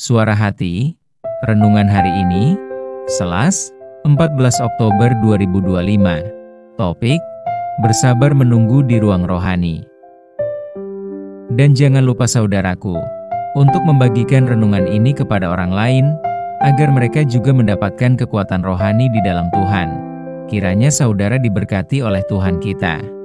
Suara Hati, renungan hari ini, Selas, 14 Oktober 2025. Topik, bersabar menunggu di ruang rohani. Dan jangan lupa saudaraku, untuk membagikan renungan ini kepada orang lain, agar mereka juga mendapatkan kekuatan rohani di dalam Tuhan. Kiranya saudara diberkati oleh Tuhan kita.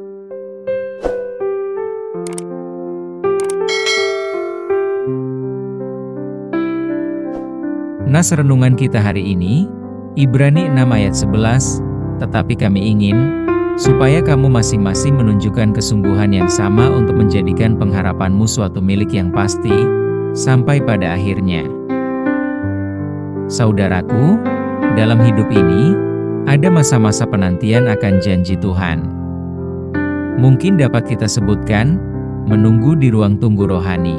Nas renungan kita hari ini, Ibrani 6 ayat 11, tetapi kami ingin, supaya kamu masing-masing menunjukkan kesungguhan yang sama untuk menjadikan pengharapanmu suatu milik yang pasti, sampai pada akhirnya. Saudaraku, dalam hidup ini, ada masa-masa penantian akan janji Tuhan. Mungkin dapat kita sebutkan, menunggu di ruang tunggu rohani.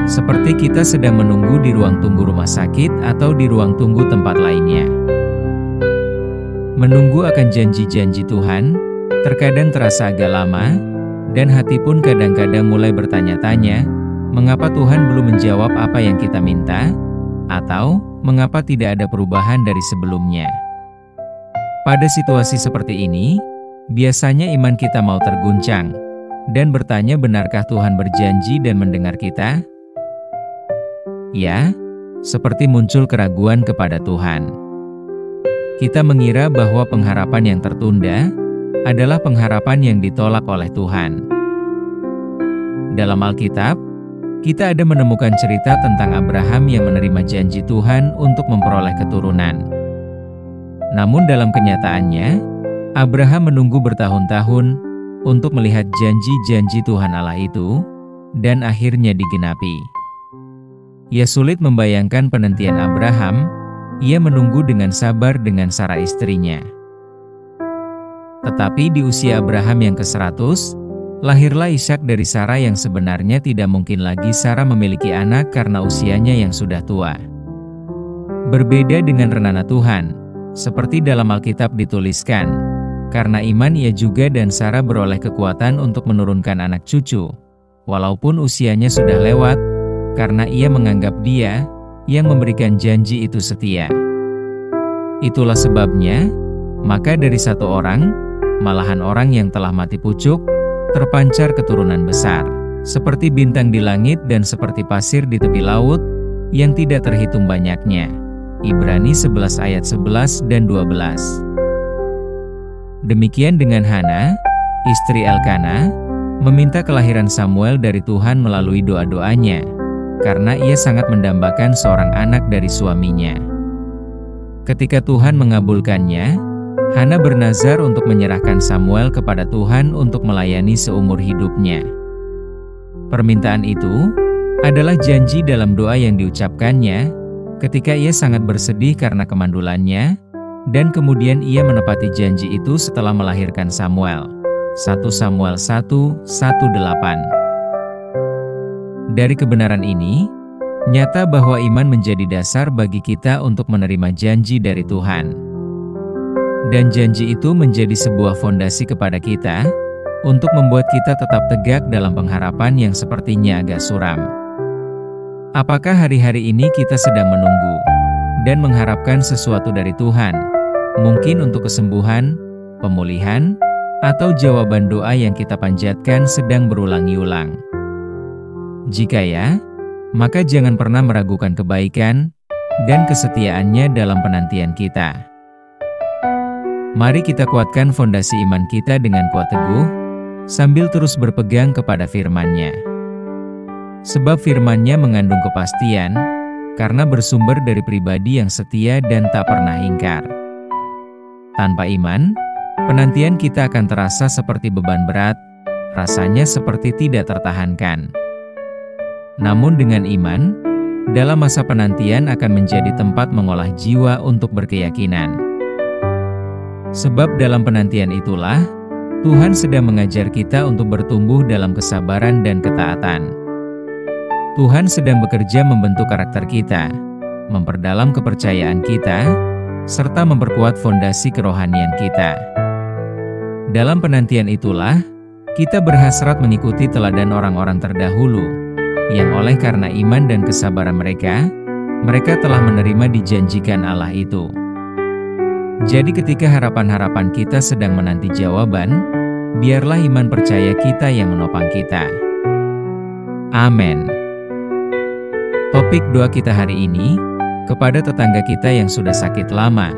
Seperti kita sedang menunggu di ruang tunggu rumah sakit atau di ruang tunggu tempat lainnya. Menunggu akan janji-janji Tuhan, terkadang terasa agak lama, dan hati pun kadang-kadang mulai bertanya-tanya, mengapa Tuhan belum menjawab apa yang kita minta, atau mengapa tidak ada perubahan dari sebelumnya. Pada situasi seperti ini, biasanya iman kita mau terguncang, dan bertanya benarkah Tuhan berjanji dan mendengar kita? Ya, seperti muncul keraguan kepada Tuhan. Kita mengira bahwa pengharapan yang tertunda adalah pengharapan yang ditolak oleh Tuhan. Dalam Alkitab, kita ada menemukan cerita tentang Abraham yang menerima janji Tuhan untuk memperoleh keturunan. Namun dalam kenyataannya, Abraham menunggu bertahun-tahun untuk melihat janji-janji Tuhan Allah itu, dan akhirnya digenapi. Ia sulit membayangkan penantian Abraham. Ia menunggu dengan sabar dengan Sarah istrinya. Tetapi di usia Abraham yang ke-100, lahirlah Ishak dari Sarah yang sebenarnya tidak mungkin lagi Sarah memiliki anak karena usianya yang sudah tua. Berbeda dengan rencana Tuhan, seperti dalam Alkitab dituliskan, karena iman ia juga dan Sarah beroleh kekuatan untuk menurunkan anak cucu, walaupun usianya sudah lewat, karena ia menganggap Dia yang memberikan janji itu setia. Itulah sebabnya, maka dari satu orang, malahan orang yang telah mati pucuk, terpancar keturunan besar, seperti bintang di langit dan seperti pasir di tepi laut, yang tidak terhitung banyaknya. Ibrani 11 ayat 11 dan 12. Demikian dengan Hana, istri Elkana, meminta kelahiran Samuel dari Tuhan melalui doa-doanya, karena ia sangat mendambakan seorang anak dari suaminya. Ketika Tuhan mengabulkannya, Hana bernazar untuk menyerahkan Samuel kepada Tuhan untuk melayani seumur hidupnya. Permintaan itu adalah janji dalam doa yang diucapkannya ketika ia sangat bersedih karena kemandulannya, dan kemudian ia menepati janji itu setelah melahirkan Samuel. 1 Samuel 1:1-8. Dari kebenaran ini, nyata bahwa iman menjadi dasar bagi kita untuk menerima janji dari Tuhan. Dan janji itu menjadi sebuah fondasi kepada kita, untuk membuat kita tetap tegak dalam pengharapan yang sepertinya agak suram. Apakah hari-hari ini kita sedang menunggu, dan mengharapkan sesuatu dari Tuhan, mungkin untuk kesembuhan, pemulihan, atau jawaban doa yang kita panjatkan sedang berulang-ulang? Jika ya, maka jangan pernah meragukan kebaikan dan kesetiaannya dalam penantian kita. Mari kita kuatkan fondasi iman kita dengan kuat teguh, sambil terus berpegang kepada firman-Nya. Sebab firman-Nya mengandung kepastian, karena bersumber dari pribadi yang setia dan tak pernah ingkar. Tanpa iman, penantian kita akan terasa seperti beban berat, rasanya seperti tidak tertahankan. Namun dengan iman, dalam masa penantian akan menjadi tempat mengolah jiwa untuk berkeyakinan. Sebab dalam penantian itulah, Tuhan sedang mengajar kita untuk bertumbuh dalam kesabaran dan ketaatan. Tuhan sedang bekerja membentuk karakter kita, memperdalam kepercayaan kita, serta memperkuat fondasi kerohanian kita. Dalam penantian itulah, kita berhasrat mengikuti teladan orang-orang terdahulu, yang oleh karena iman dan kesabaran mereka, mereka telah menerima dijanjikan Allah itu. Jadi ketika harapan-harapan kita sedang menanti jawaban, biarlah iman percaya kita yang menopang kita. Amin. Topik doa kita hari ini, kepada tetangga kita yang sudah sakit lama.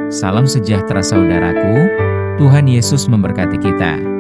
Salam sejahtera saudaraku, Tuhan Yesus memberkati kita.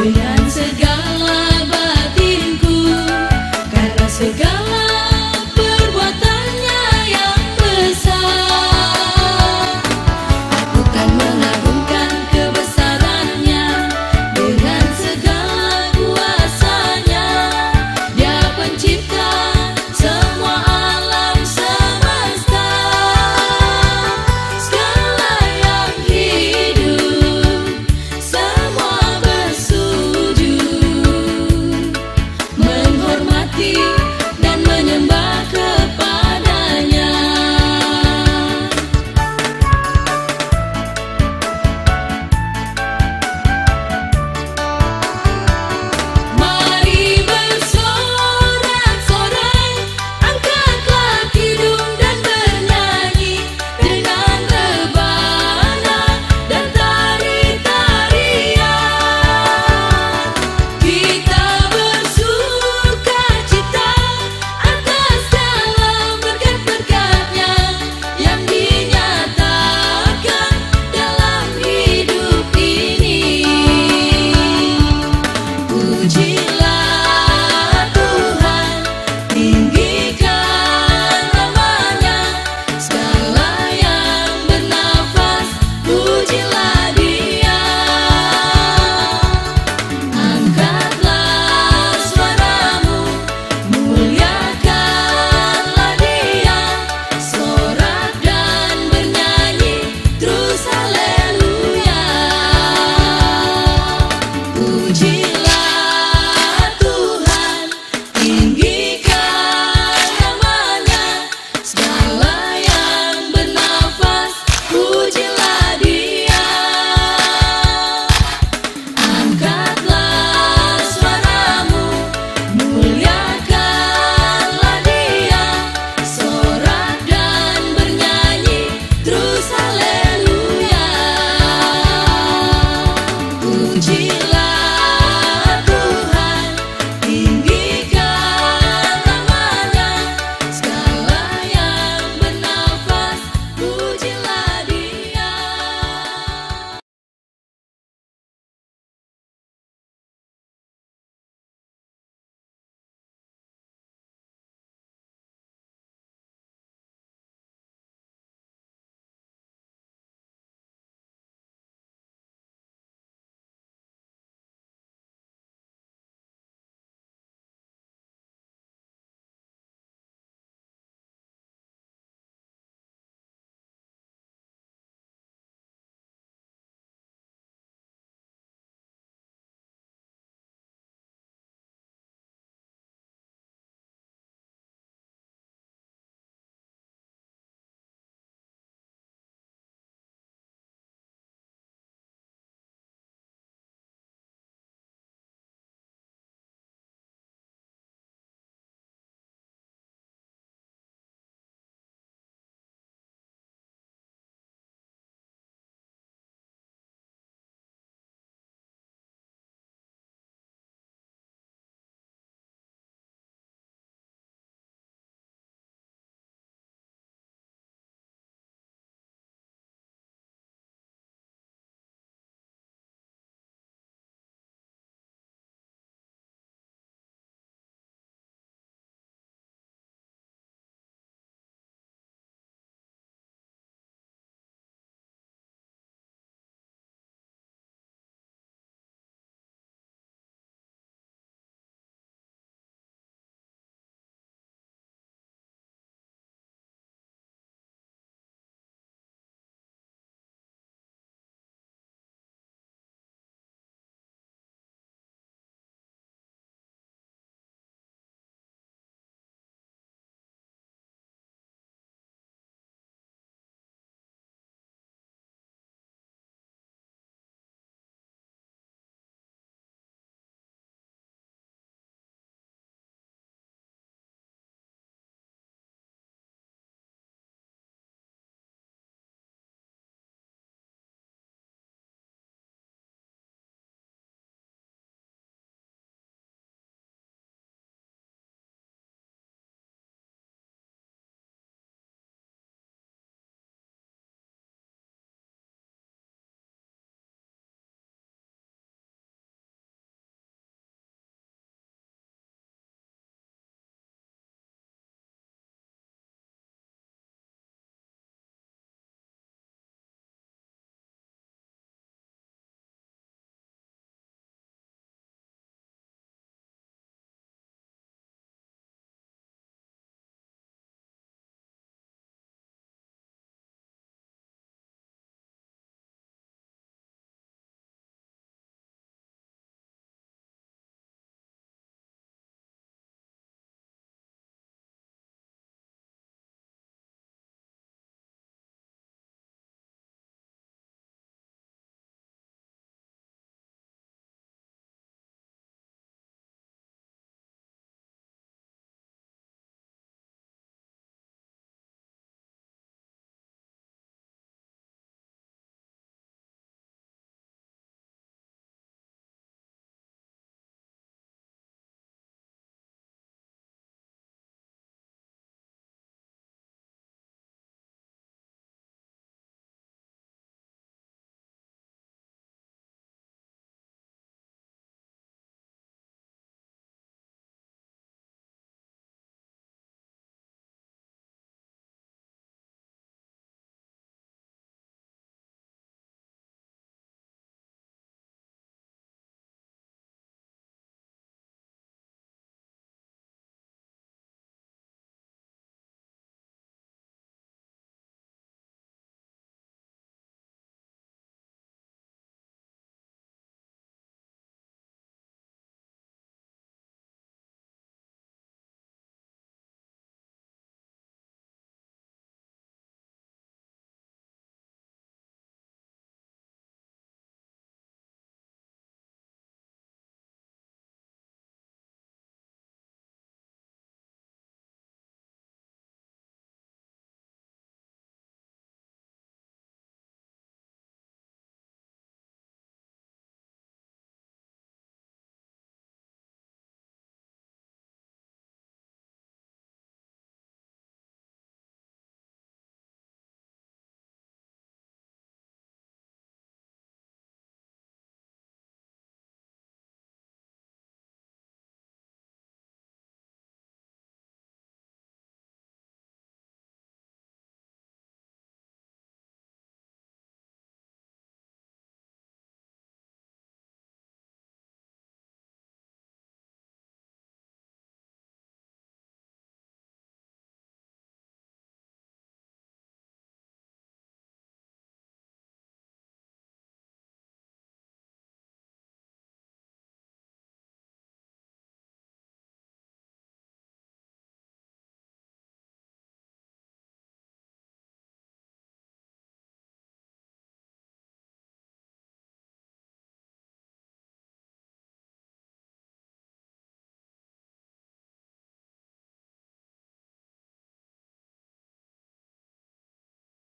Dengan segala batinku, karena segala